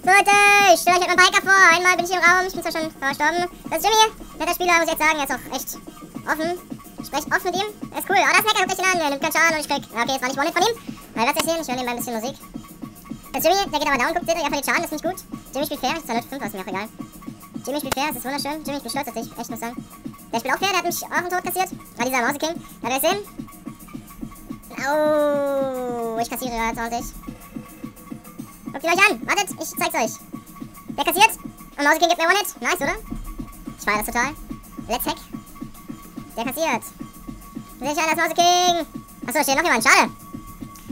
Leute, ich stelle euch halt meinen Biker vor. Einmal bin ich hier im Raum, ich bin zwar schon verstorben. Das ist Jimmy, netter Spieler, muss ich jetzt sagen. Er ist auch echt offen. Ich spreche offen mit ihm. Er ist cool. Oh, das ist Hacker, guckt euch den an. Er nimmt keinen Schaden und ich krieg... Okay, es war nicht One-Hit von ihm. Mal was sehen, ich höre nebenbei ein bisschen Musik. Das ist Jimmy, der geht aber down, guckt, seht ihr, er verliert Schaden, das ist nicht gut. Jimmy spielt fair, ich 205, ist mir auch egal. Jimmy spielt fair, das ist wunderschön. Jimmy, ich bin stolz auf dich, echt, muss sagen. Der spielt auch fair, der hat mich auch einen Tod kassiert. War dieser Mauseking. Hat er es sehen? Oh, ich kassiere jetzt ordentlich. Guckt ihn euch an, wartet, ich zeig's euch. Der kassiert und Mauseking gibt mir One-Hit. Nice, oder? Ich feiere das total. Let's hack. Der kassiert. Seht euch an, das Mauseking. Achso, steht noch jemand, schade.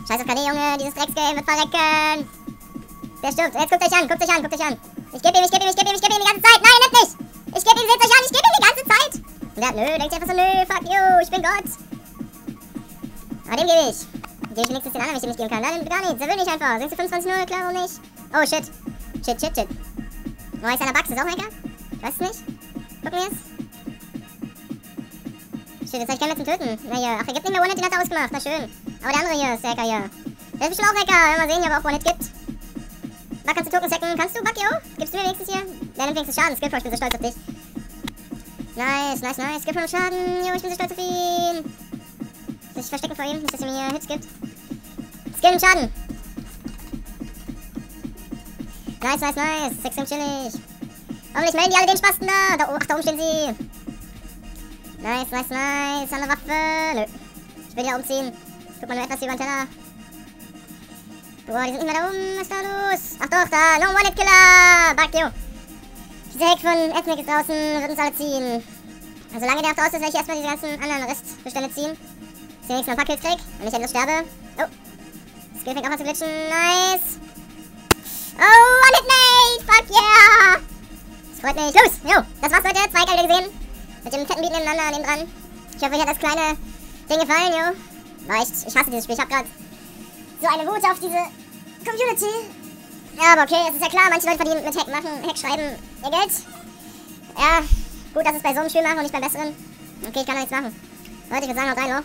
Scheiß auf KD, Junge, dieses Drecksgame wird verrecken. Der stirbt, jetzt guckt euch an, guckt euch an, guckt euch an. Ich geb ihm die ganze Zeit. Nein, nimmt nicht. Ich geb ihm, seht euch an, ich geb ihm die ganze Zeit. Und der hat, nö, denkt sich einfach so, nö, fuck you, ich bin Gott. Aber dem gebe ich. Gebe ich wenigstens den anderen, wenn ich dem nicht geben kann. Dann gar nichts, der will nicht einfach. Sind sie 25-0, klar, warum nicht? Oh, shit. Shit. Oh, ist einer Bugs, ist auch Hacker? Ich weiß es nicht. Gucken wir es. Shit, jetzt hab ich keinen mehr zum Töten. Na hier, ach, er gibt nicht mehr One-Hit, den hat er ausgemacht, na schön. Aber der andere hier ist der Hacker hier. Der ist bestimmt auch Hacker, wenn wir sehen, ob er auch One-Hit gibt. Buck, kannst du Token sacken? Kannst du, Buck, yo? Gibst du mir wenigstens hier? Der nimmt wenigstens Schaden, Skillfrost, ich bin so stolz auf dich. Nice. Skillfrost Schaden, jo, ich bin so stolz auf ihn. Ich verstecke vor ihm, nicht, dass er mir hier Hits gibt. Skill und Schaden. Nice. 6 chillig. Hoffentlich melden die alle den Spasten da. Ach, da oben stehen sie. Nice. Haben eine Waffe. Nö. Ich will die da umziehen. Guck mal nur etwas über den Teller. Boah, die sind nicht mehr da oben. Was ist da los? Ach doch, da. No One-Hit-Killer. Bug, yo. Dieser Hack von Ethnic ist draußen. Wird uns alle ziehen. Also solange der noch draußen ist, werde ich erstmal diese ganzen anderen Restbestände ziehen. Ich sehe wenigstens noch ein paar Kills krieg, wenn ich endlos sterbe. Oh. Das Skill fängt auch an zu glitschen. Nice. Oh, One-Hit-Nate. Fuck yeah. Das freut mich. Los. Jo. Das war's, Leute. 2 Gelder gesehen. Mit dem fetten Beat nebeneinander neben dran. Ich hoffe, euch hat das kleine Ding gefallen, jo. War echt. Ich hasse dieses Spiel. Ich hab grad so eine Wut auf diese Community. Ja, aber okay, es ist ja klar, manche Leute verdienen mit Hack schreiben ihr Geld. Ja, gut, dass es bei so einem Spiel machen und nicht beim besseren. Okay, ich kann da nichts machen. Leute, ich würde sagen, haut rein, lo.